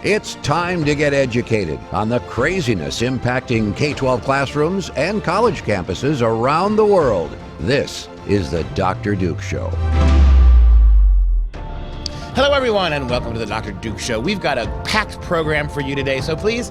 It's time to get educated on the craziness impacting K-12 classrooms and college campuses around the world. This is the Dr. Duke Show. Hello, everyone, and welcome to the Dr. Duke Show. We've got a packed program for you today, so please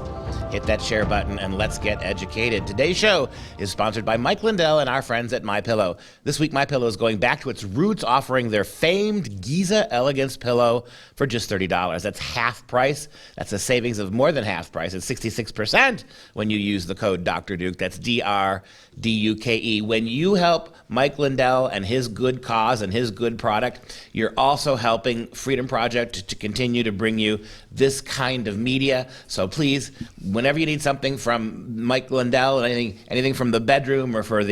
hit that share button and let's get educated. Today's show is sponsored by Mike Lindell and our friends at MyPillow. This week, MyPillow is going back to its roots, offering their famed Giza Elegance pillow for just $30. That's half price. That's a savings of more than half price. It's 66% when you use the code Dr. Duke. That's DRDUKE. When you help Mike Lindell and his good cause and his good product, you're also helping Freedom Project to continue to bring you this kind of media. So please, whenever you need something from Mike Lindell, anything from the bedroom or for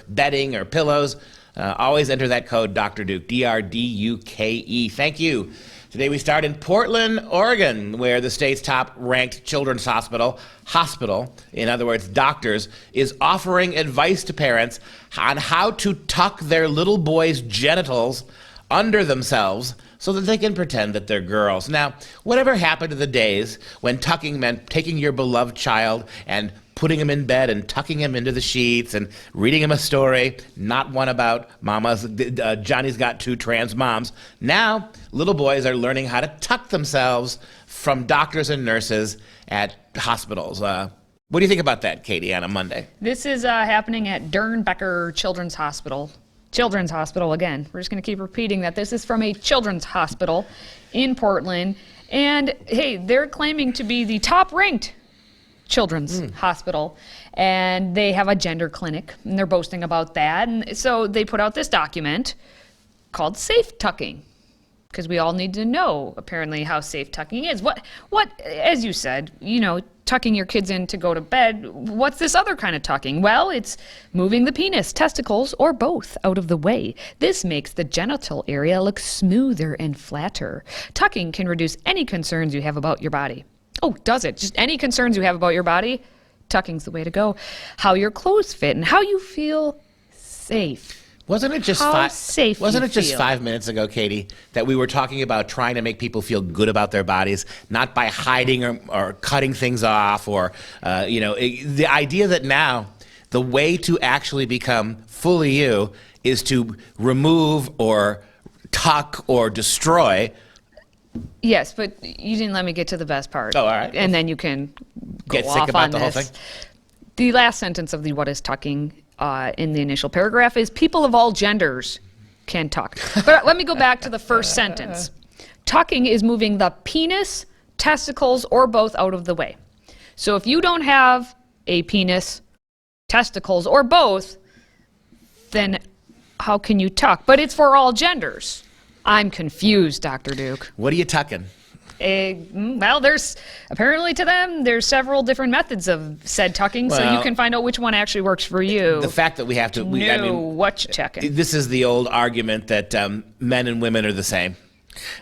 bedding or pillows, always enter that code Dr. Duke, DRDUKE. Thank you. Today we start in Portland, Oregon, where the state's top-ranked children's hospital, in other words, doctors, is offering advice to parents on how to tuck their little boys' genitals under themselves so that they can pretend that they're girls. Now, whatever happened to the days when tucking meant taking your beloved child and putting him in bed and tucking him into the sheets and reading him a story, not one about Johnny's got two trans moms. Now, little boys are learning how to tuck themselves from doctors and nurses at hospitals. What do you think about that, Katie, on a Monday? This is happening at Dernbecker Children's Hospital. Children's Hospital again. We're just going to keep repeating that this is from a children's hospital in Portland. And hey, they're claiming to be the top-ranked children's hospital, and they have a gender clinic, and they're boasting about that. And so they put out this document called Safe Tucking, because we all need to know apparently how safe tucking is. What as you said, tucking your kids in to go to bed. What's this other kind of tucking? Well, it's moving the penis, testicles, or both out of the way. This makes the genital area look smoother and flatter. Tucking can reduce any concerns you have about your body. Oh, does it? Just any concerns you have about your body? Tucking's the way to go. How your clothes fit and how you feel safe. Wasn't it just 5 minutes ago, Katie, that we were talking about trying to make people feel good about their bodies, not by hiding or cutting things off, or the idea that now the way to actually become fully you is to remove or tuck or destroy. Yes, but you didn't let me get to the best part. Oh, all right. And then you can go get off sick about on the whole this. thing. The last sentence of the what is tucking in the initial paragraph is people of all genders can tuck. But let me go back to the first sentence. Tucking is moving the penis, testicles, or both out of the way. So if you don't have a penis, testicles, or both, then how can you tuck? But it's for all genders. I'm confused, Dr. Duke. What are you tucking? Well, apparently to them, there's several different methods of said tucking, so you can find out which one actually works for you. The fact that we have to... what you checking? This is the old argument that men and women are the same.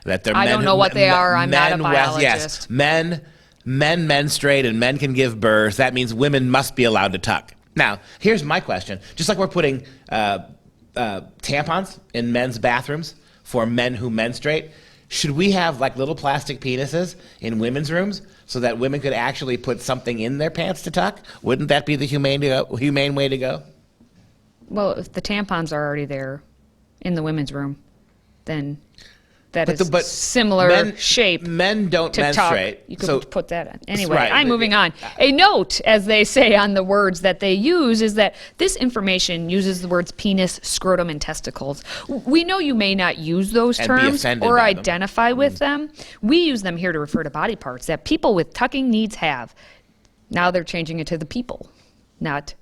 That they're I don't know what they are. I'm not a biologist. Yes, men menstruate and men can give birth. That means women must be allowed to tuck. Now, here's my question. Just like we're putting tampons in men's bathrooms for men who menstruate, should we have like little plastic penises in women's rooms so that women could actually put something in their pants to tuck? Wouldn't that be the humane way to go? Well, if the tampons are already there in the women's room, then that is similar shape. Men don't menstruate. You could put that in. Anyway, right. I'm moving on. A note, as they say on the words that they use, is that this information uses the words penis, scrotum, and testicles. We know you may not use those terms or identify with them. We use them here to refer to body parts that people with tucking needs have. Now they're changing it to the people, not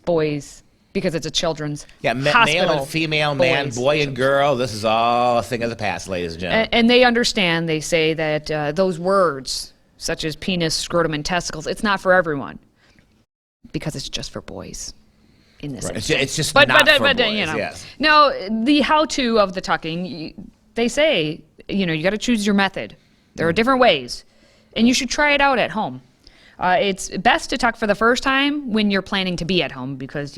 boys. Because it's a children's hospital. Male and female, man, boy and girl. This is all a thing of the past, ladies and gentlemen. And they understand, they say that those words, such as penis, scrotum, and testicles, it's not for everyone. Because it's just for boys in this instance. It's just not for boys, yes. Now, the how-to of the tucking, they say, you got to choose your method. There are different ways. And you should try it out at home. It's best to tuck for the first time when you're planning to be at home because,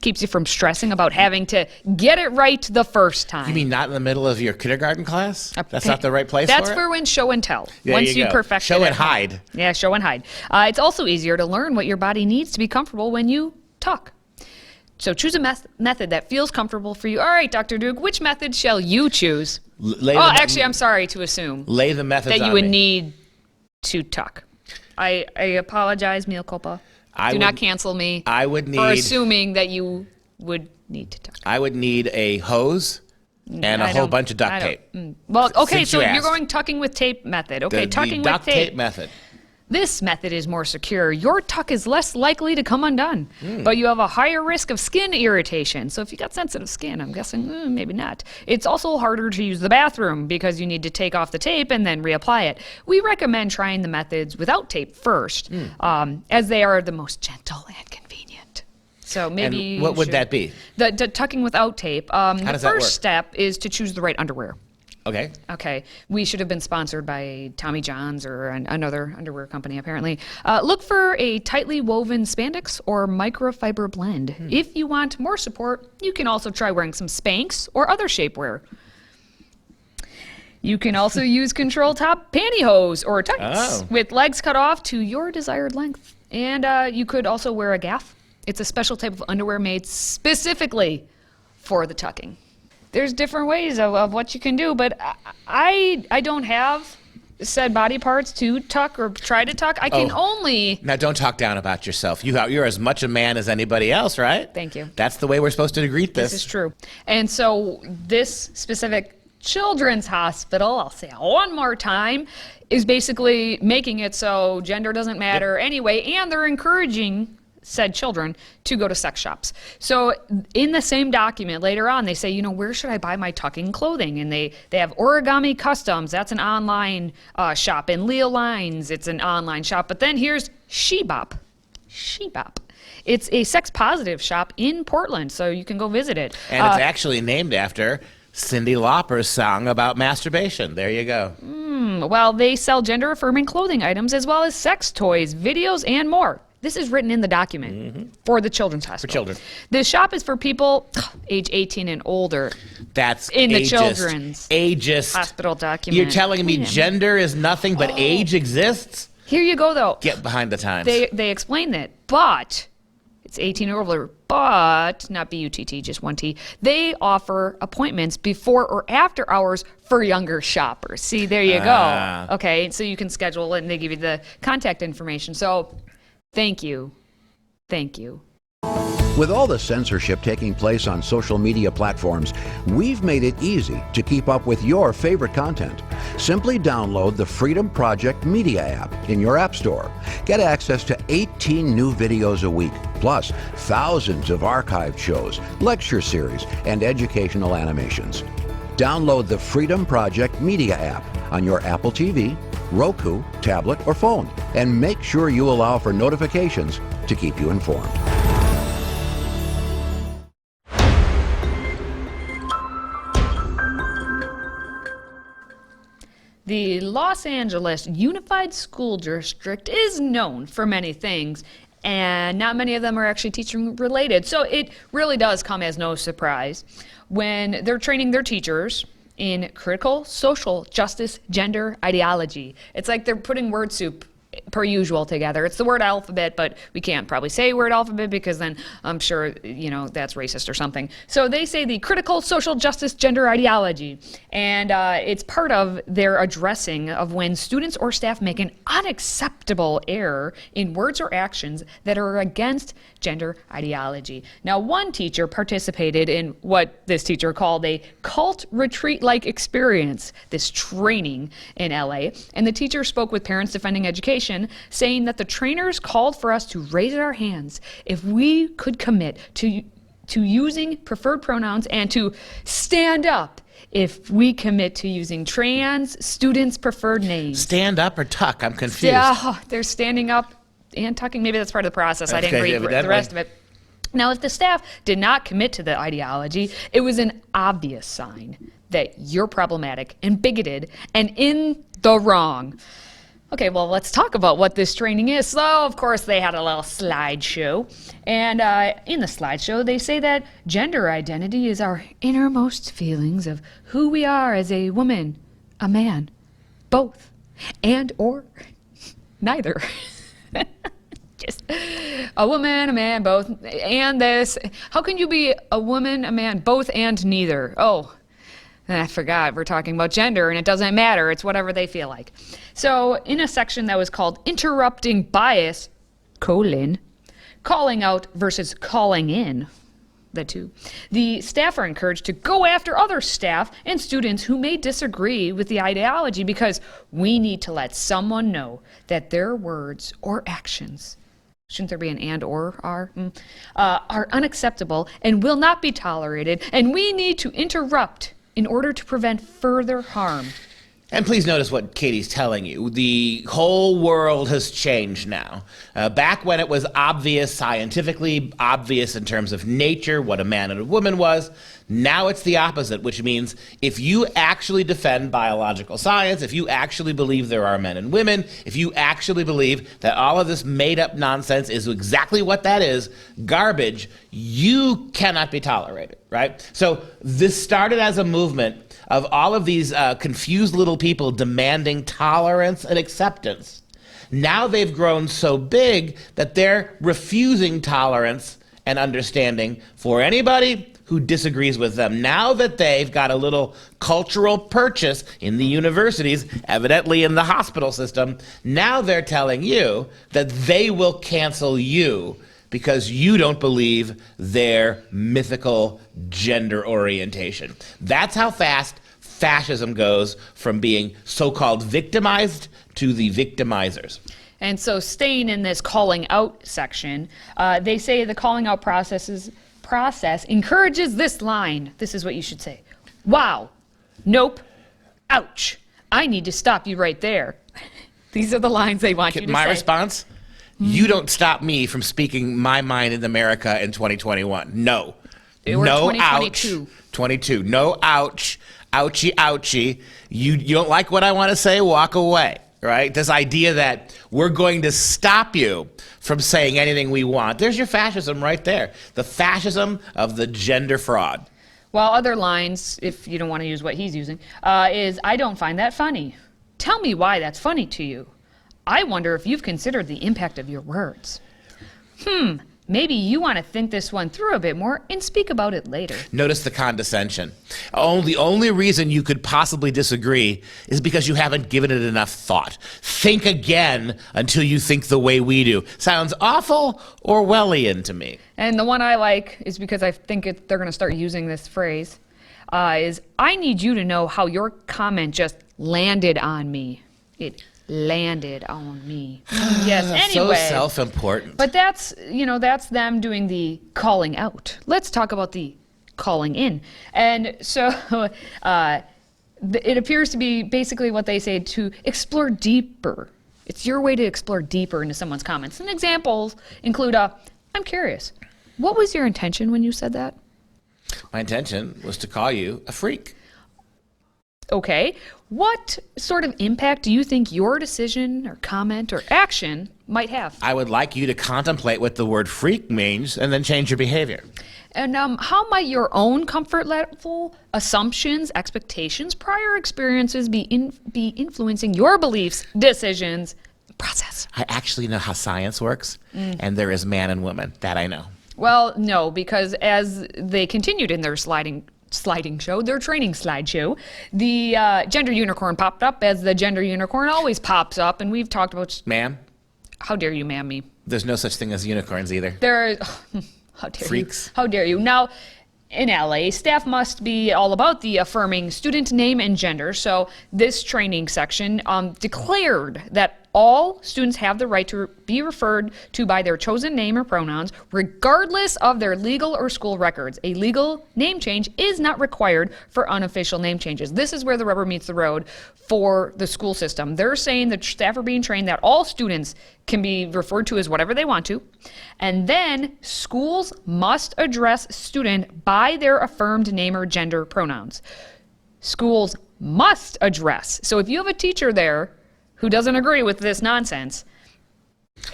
keeps you from stressing about having to get it right the first time. You mean not in the middle of your kindergarten class? That's not the right place for it? That's for when show and tell. There Once you you go. perfect Show it and hide. home. Yeah, show and hide. It's also easier to learn what your body needs to be comfortable when you tuck. So choose a method that feels comfortable for you. All right, Dr. Duke, which method shall you choose? Actually, I'm sorry to assume lay the methods that you on would me. need to tuck. I apologize, Mea culpa. Do not cancel me I would need, for assuming that you would need to tuck. I would need a hose and a whole bunch of duct tape. Well, okay, Since so you you're asked. going tucking with tape method. Okay, tucking the duct with tape method. This method is more secure. Your tuck is less likely to come undone, but you have a higher risk of skin irritation. So if you got sensitive skin, I'm guessing maybe not. It's also harder to use the bathroom because you need to take off the tape and then reapply it. We recommend trying the methods without tape first, as they are the most gentle and convenient. So maybe And what would that be? The tucking without tape. How The does that work? first step is to choose the right underwear. Okay. Okay. We should have been sponsored by Tommy John's or another underwear company, apparently. Look for a tightly woven spandex or microfiber blend. If you want more support, you can also try wearing some Spanx or other shapewear. You can also use control top pantyhose or tights with legs cut off to your desired length. And you could also wear a gaff. It's a special type of underwear made specifically for the tucking. There's different ways of what you can do, but I don't have said body parts to tuck or try to tuck. I can only... Now, don't talk down about yourself. You're as much a man as anybody else, right? Thank you. That's the way we're supposed to greet this. This is true. And so this specific children's hospital, I'll say it one more time, is basically making it so gender doesn't matter anyway, and they're encouraging said children to go to sex shops. So in the same document later on, they say, where should I buy my tucking clothing? And they have Origami Customs. That's an online shop. And Leo Lines, it's an online shop. But then here's Shebop. Shebop. It's a sex-positive shop in Portland, so you can go visit it. And it's actually named after Cyndi Lauper's song about masturbation. There you go. Well, they sell gender-affirming clothing items as well as sex toys, videos, and more. This is written in the document for the Children's Hospital. For children. This shop is for people age 18 and older. That's in the ageist. Children's Ageist. Hospital document. You're telling me gender is nothing but age exists? Here you go, though. Get behind the times. They explain that, but it's 18 or older, but not B-U-T-T, just one T. They offer appointments before or after hours for younger shoppers. See, there you go. Okay, so you can schedule it, and they give you the contact information. So thank you. Thank you. With all the censorship taking place on social media platforms, we've made it easy to keep up with your favorite content. Simply download the Freedom Project Media app in your app store. Get access to 18 new videos a week, plus thousands of archived shows, lecture series, and educational animations. Download the Freedom Project Media app on your Apple TV, Roku, tablet, or phone, and make sure you allow for notifications to keep you informed. The Los Angeles Unified School District is known for many things, and not many of them are actually teaching related. So it really does come as no surprise when they're training their teachers in critical social justice gender ideology. It's like they're putting word soup per usual together. It's the word alphabet, but we can't probably say word alphabet because then I'm sure, that's racist or something. So they say the critical social justice gender ideology, and it's part of their addressing of when students or staff make an unacceptable error in words or actions that are against gender ideology. Now, one teacher participated in what this teacher called a cult retreat-like experience, this training in LA, and the teacher spoke with Parents Defending Education, saying that the trainers called for us to raise our hands if we could commit to using preferred pronouns and to stand up if we commit to using trans students' preferred names. Stand up or tuck? I'm confused. Yeah, they're standing up and tucking. Maybe that's part of the process. I didn't read the rest of it. Now, if the staff did not commit to the ideology, it was an obvious sign that you're problematic and bigoted and in the wrong. Okay, well, let's talk about what this training is. So, of course, they had a little slideshow. And in the slideshow, they say that gender identity is our innermost feelings of who we are as a woman, a man, both, and or neither. Just a woman, a man, both, and this. How can you be a woman, a man, both, and neither? Oh, I forgot, we're talking about gender, and it doesn't matter. It's whatever they feel like. So in a section that was called Interrupting Bias, calling out versus calling in, the two, the staff are encouraged to go after other staff and students who may disagree with the ideology, because we need to let someone know that their words or actions, shouldn't there be an and or are unacceptable and will not be tolerated, and we need to interrupt in order to prevent further harm. And please notice what Katie's telling you. The whole world has changed now. Back when it was obvious, scientifically obvious in terms of nature, what a man and a woman was, now it's the opposite, which means if you actually defend biological science, if you actually believe there are men and women, if you actually believe that all of this made-up nonsense is exactly what that is, garbage, you cannot be tolerated, right? So this started as a movement of all of these confused little people demanding tolerance and acceptance. Now they've grown so big that they're refusing tolerance and understanding for anybody who disagrees with them. Now that they've got a little cultural purchase in the universities, evidently in the hospital system, now they're telling you that they will cancel you because you don't believe their mythical gender orientation. That's how fast fascism goes from being so-called victimized to the victimizers. And so staying in this calling out section, they say the calling out process encourages this line. This is what you should say. Wow. Nope. Ouch. I need to stop you right there. These are the lines they want you to say. My response? You don't stop me from speaking my mind in America in 2021. No. We're no 2022. Ouch. 22. No ouch. Ouchie, ouchie. You don't like what I want to say? Walk away. Right? This idea that we're going to stop you from saying anything we want. There's your fascism right there. The fascism of the gender fraud. Well, other lines, if you don't want to use what he's using, is, I don't find that funny. Tell me why that's funny to you. I wonder if you've considered the impact of your words. Maybe you want to think this one through a bit more and speak about it later. Notice the condescension. The only reason you could possibly disagree is because you haven't given it enough thought. Think again until you think the way we do. Sounds awful Orwellian to me. And the one I like is because I think they're going to start using this phrase, is, I need you to know how your comment just landed on me. It landed on me. Yes, anyway. So self-important. But that's them doing the calling out. Let's talk about the calling in. And so it appears to be basically what they say, to explore deeper. It's your way to explore deeper into someone's comments. And examples include, I'm curious, what was your intention when you said that? My intention was to call you a freak. Okay, what sort of impact do you think your decision or comment or action might have? I would like you to contemplate what the word freak means and then change your behavior. And how might your own comfort level, assumptions, expectations, prior experiences be influencing your beliefs, decisions, process? I actually know how science works, and there is man and woman. That I know. Well, no, because as they continued in their sliding show, their training slideshow, the gender unicorn popped up, as the gender unicorn always pops up, and we've talked about... Ma'am? How dare you, ma'am me? There's no such thing as unicorns either. How dare Freaks. you? How dare you? Now, in LA, staff must be all about the affirming student name and gender, so this training section declared that all students have the right to be referred to by their chosen name or pronouns, regardless of their legal or school records. A legal name change is not required for unofficial name changes. This is where the rubber meets the road for the school system. They're saying that staff are being trained that all students can be referred to as whatever they want to. And then schools must address student by their affirmed name or gender pronouns. Schools must address. So if you have a teacher there who doesn't agree with this nonsense.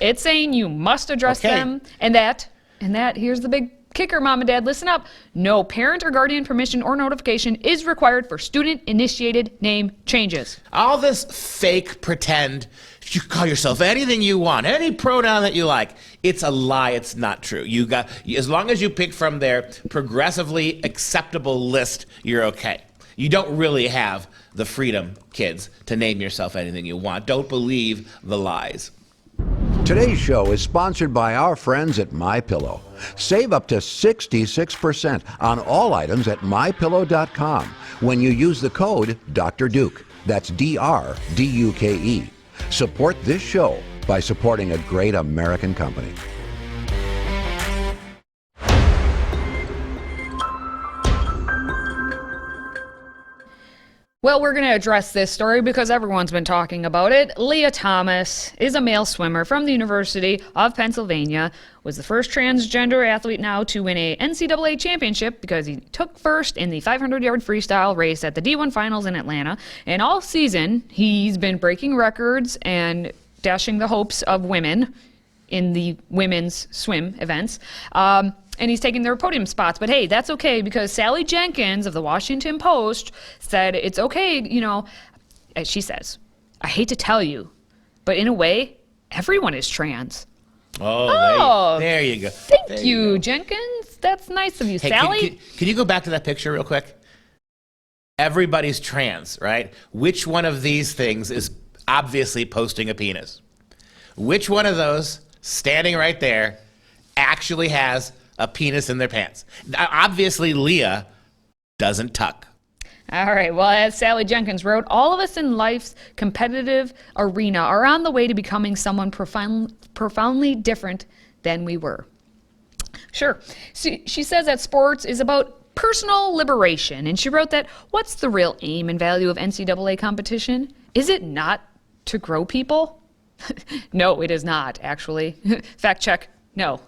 It's saying you must address them, and that, here's the big kicker, Mom and Dad, listen up. No parent or guardian permission or notification is required for student-initiated name changes. All this fake pretend, you call yourself anything you want, any pronoun that you like. It's a lie. It's not true. As long as you pick from their progressively acceptable list, you're okay. You don't really have the freedom, kids, to name yourself anything you want. Don't believe the lies. Today's show is sponsored by our friends at MyPillow. Save up to 66% on all items at MyPillow.com when you use the code Dr. Duke. That's DRDUKE. Support this show by supporting a great American company. Well, we're going to address this story because everyone's been talking about it. Leah Thomas is a male swimmer from the University of Pennsylvania, was the first transgender athlete now to win a NCAA championship because he took first in the 500-yard freestyle race at the D1 finals in Atlanta. And all season, he's been breaking records and dashing the hopes of women in the women's swim events. And he's taking their podium spots. But hey, that's okay because Sally Jenkins of the Washington Post said it's okay, as she says, I hate to tell you, but in a way, everyone is trans. Oh, there you go. Thank you, Jenkins. That's nice of you, hey, Sally. Can you go back to that picture real quick? Everybody's trans, right? Which one of these things is obviously posting a penis? Which one of those standing right there actually has a penis in their pants? Obviously, Leah doesn't tuck. All right. Well, as Sally Jenkins wrote, all of us in life's competitive arena are on the way to becoming someone profoundly different than we were. Sure. She says that sports is about personal liberation. And she wrote that, what's the real aim and value of NCAA competition? Is it not to grow people? No, it is not, actually. Fact check. No.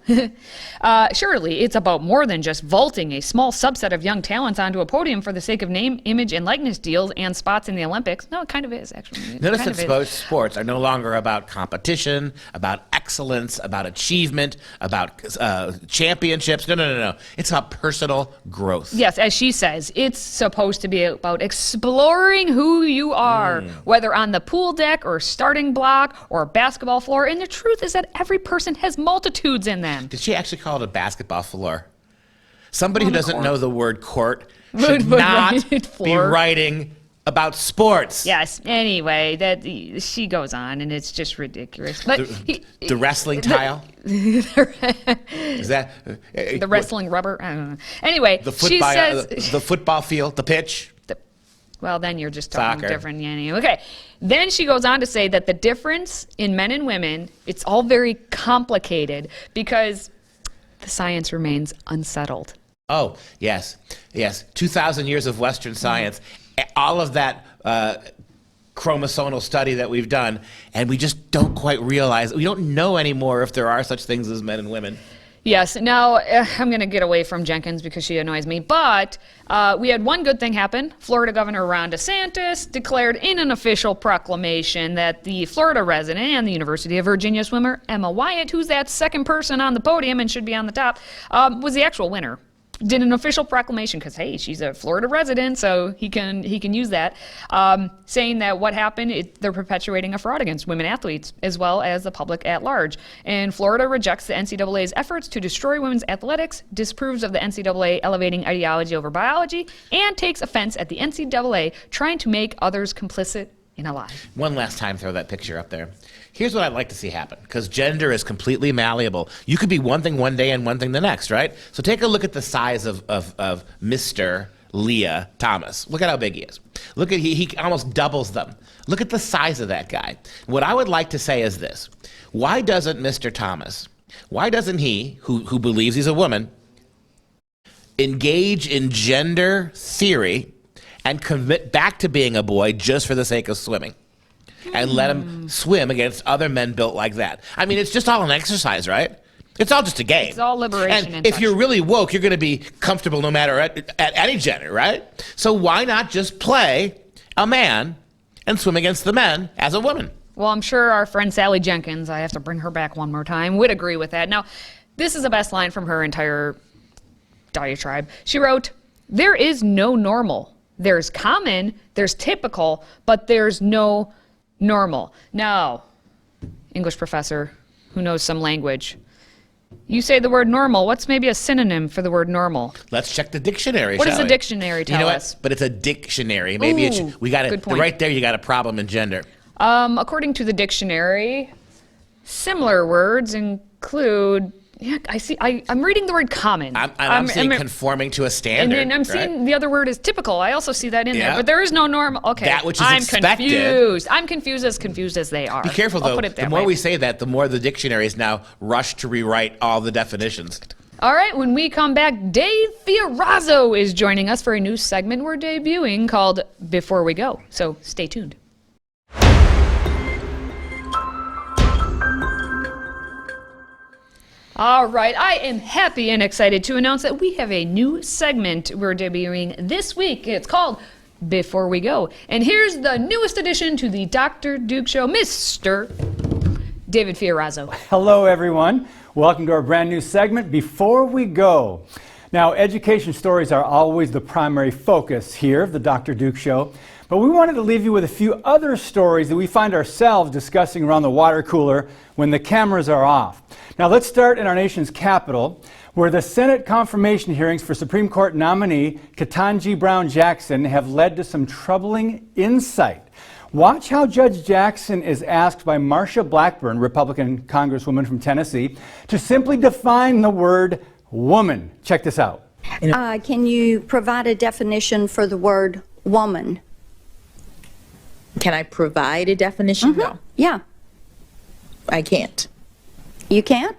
Surely it's about more than just vaulting a small subset of young talents onto a podium for the sake of name, image, and likeness deals and spots in the Olympics. No, it kind of is, actually. Notice that sports are no longer about competition, about excellence, about achievement, about championships. No. It's about personal growth. Yes, as she says, it's supposed to be about exploring who you are, whether on the pool deck or starting block or basketball floor. And the truth is that every person has multitudes in them. Did she actually call it a basketball floor? Somebody who doesn't know the word court should not be writing about sports. Yes. Anyway, that she goes on, and it's just ridiculous. But the wrestling tile. Is that the wrestling rubber? I don't know. Anyway, she says the football field, the pitch. Well, then you're just talking different, Yanni. Okay. Then she goes on to say that the difference in men and women, it's all very complicated because the science remains unsettled. Oh, yes. 2,000 years of Western science, all of that chromosomal study that we've done, and we just don't quite realize, we don't know anymore if there are such things as men and women. Yes. Now, I'm going to get away from Jenkins because she annoys me, but we had one good thing happen. Florida Governor Ron DeSantis declared in an official proclamation that the Florida resident and the University of Virginia swimmer Emma Wyatt, who's that second person on the podium and should be on the top, was the actual winner. Did an official proclamation because, hey, she's a Florida resident, so he can use that, saying that what happened, they're perpetuating a fraud against women athletes as well as the public at large. And Florida rejects the NCAA's efforts to destroy women's athletics, disapproves of the NCAA elevating ideology over biology, and takes offense at the NCAA trying to make others complicit in a lie. One last time, throw that picture up there. Here's what I'd like to see happen, because gender is completely malleable. You could be one thing one day and one thing the next, right? So take a look at the size of Mr. Leah Thomas. Look at how big he is. Look at he almost doubles them. Look at the size of that guy. What I would like to say is this. Why doesn't Mr. Thomas, why doesn't he, who believes he's a woman, engage in gender theory and commit back to being a boy just for the sake of swimming? And let him swim against other men built like that. I mean, it's just all an exercise, right? It's all just a game. It's all liberation. And if you're really woke, you're going to be comfortable no matter at any gender, right? So why not just play a man and swim against the men as a woman? Well, I'm sure our friend Sally Jenkins, I have to bring her back one more time, would agree with that. Now, this is the best line from her entire diatribe. She wrote, "There is no normal. There's common, there's typical, but there's no normal." Now, English professor who knows some language, you say the word normal. What's maybe a synonym for the word normal? Let's check the dictionary. What shall does the we? dictionary tell You know us? what? But it's a dictionary. Maybe Ooh, we got good it point. right there. You got a problem in gender. According to the dictionary, similar words include. Yeah, I see. I'm reading the word common. I'm seeing conforming to a standard. And then I'm seeing the other word is typical. I also see that in there. But there is no normal. Okay. That which is I'm expected. confused as they are. Be careful, I'll though. put it that The more way. we say that, the more the dictionaries now rush to rewrite all the definitions. All right, when we come back, Dave Fiorazzo is joining us for a new segment we're debuting called Before We Go. So stay tuned. All right, I am happy and excited to announce that we have a new segment we're debuting this week. It's called Before We Go. And here's the newest addition to the Dr. Duke Show, Mr. David Fiorazzo. Hello, everyone. Welcome to our brand new segment, Before We Go. Now, education stories are always the primary focus here of the Dr. Duke Show, but we wanted to leave you with a few other stories that we find ourselves discussing around the water cooler when the cameras are off. Now, let's start in our nation's capital, where the Senate confirmation hearings for Supreme Court nominee Ketanji Brown Jackson have led to some troubling insight. Watch how Judge Jackson is asked by Marsha Blackburn, Republican Congresswoman from Tennessee, to simply define the word woman. Check this out. Can you provide a definition for the word woman? Can I provide a definition? No, Yeah. I can't. You can't?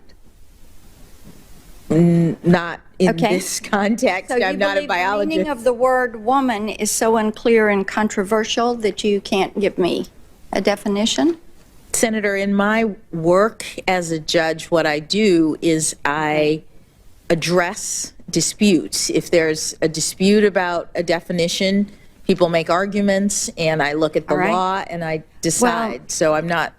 Not in Okay. this context. So you I'm not a believe the meaning biologist. of the word woman is so unclear and controversial that you can't give me a definition? Senator, in my work as a judge, what I do is I address disputes. If there's a dispute about a definition, people make arguments, and I look at the All right. law and I decide. So I'm not.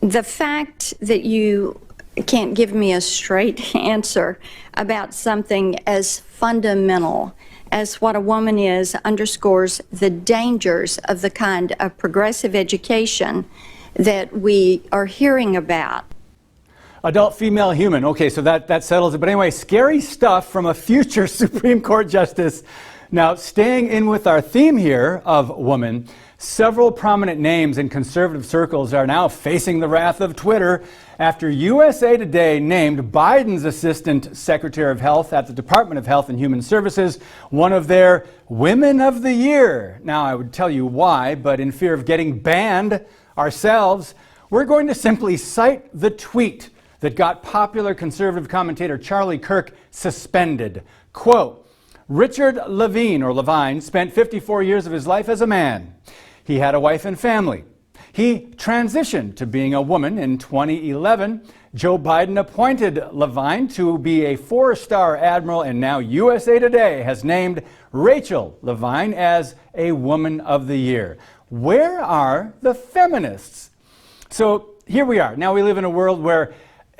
The fact that you can't give me a straight answer about something as fundamental as what a woman is underscores the dangers of the kind of progressive education that we are hearing about. Adult female human. Okay, so that settles it. But anyway, scary stuff from a future Supreme Court justice. Now, staying in with our theme here of woman, several prominent names in conservative circles are now facing the wrath of Twitter after USA Today named Biden's Assistant Secretary of Health at the Department of Health and Human Services one of their Women of the Year. Now, I would tell you why, but in fear of getting banned ourselves, we're going to simply cite the tweet that got popular conservative commentator Charlie Kirk suspended. Quote, Richard Levine spent 54 years of his life as a man. He had a wife and family. He transitioned to being a woman in 2011. Joe Biden appointed Levine to be a 4-star admiral, and now USA Today has named Rachel Levine as a Woman of the Year. Where are the feminists? So here we are. Now we live in a world where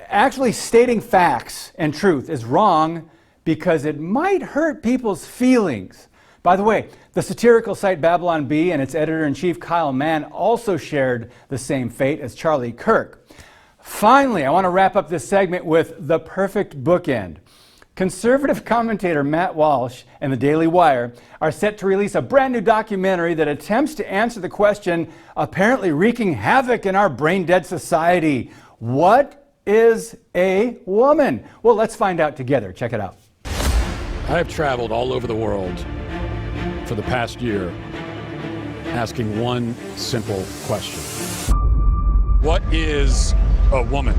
actually stating facts and truth is wrong because it might hurt people's feelings. By the way, the satirical site Babylon Bee and its editor-in-chief Kyle Mann also shared the same fate as Charlie Kirk. Finally, I want to wrap up this segment with the perfect bookend. Conservative commentator Matt Walsh and the Daily Wire are set to release a brand new documentary that attempts to answer the question apparently wreaking havoc in our brain-dead society. What is a woman? Well, let's find out together. Check it out. I have traveled all over the world for the past year asking one simple question. What is a woman?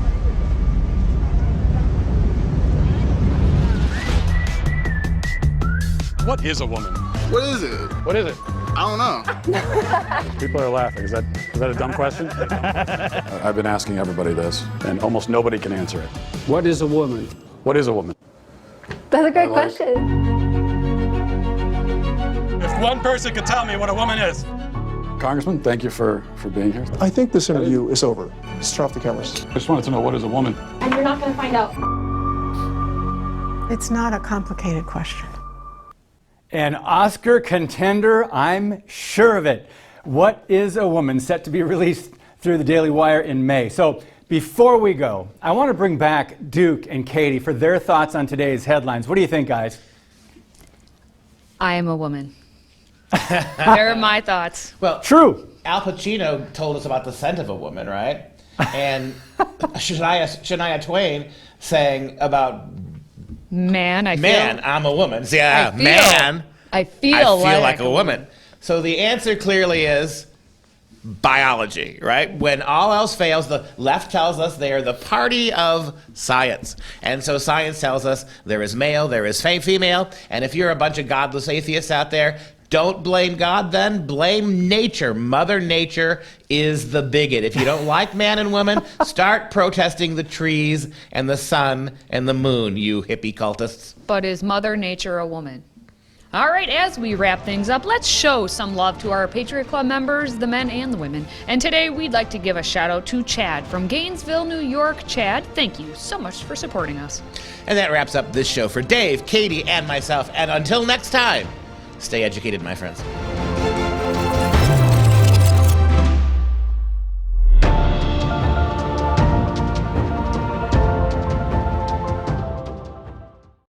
What is a woman? What is it? What is it? I don't know. People are laughing. Is that a dumb question? I've been asking everybody this, and almost nobody can answer it. What is a woman? What is a woman? That's a great question. If one person could tell me what a woman is, Congressman, thank you for being here. I think this interview is over. Let's turn off the cameras. I just wanted to know, what is a woman? And you're not going to find out. It's not a complicated question. An Oscar contender, I'm sure of it. What is a Woman? Set to be released through the Daily Wire in May. So before we go, I want to bring back Duke and Katie for their thoughts on today's headlines. What do you think, guys? I am a woman. There are my thoughts. Well, True. Al Pacino told us about the scent of a woman, right? And Shania Twain sang about Man, I'm a woman. See, I feel man, I feel like a woman. So the answer clearly is biology, right? When all else fails, the left tells us they are the party of science. And so science tells us there is male, there is female, and if you're a bunch of godless atheists out there, don't blame God then, blame nature. Mother Nature is the bigot. If you don't like man and woman, start protesting the trees and the sun and the moon, you hippie cultists. But is Mother Nature a woman? All right, as we wrap things up, let's show some love to our Patriot Club members, the men and the women. And today we'd like to give a shout out to Chad from Gainesville, New York. Chad, thank you so much for supporting us. And that wraps up this show for Dave, Katie, and myself. And until next time, stay educated, my friends.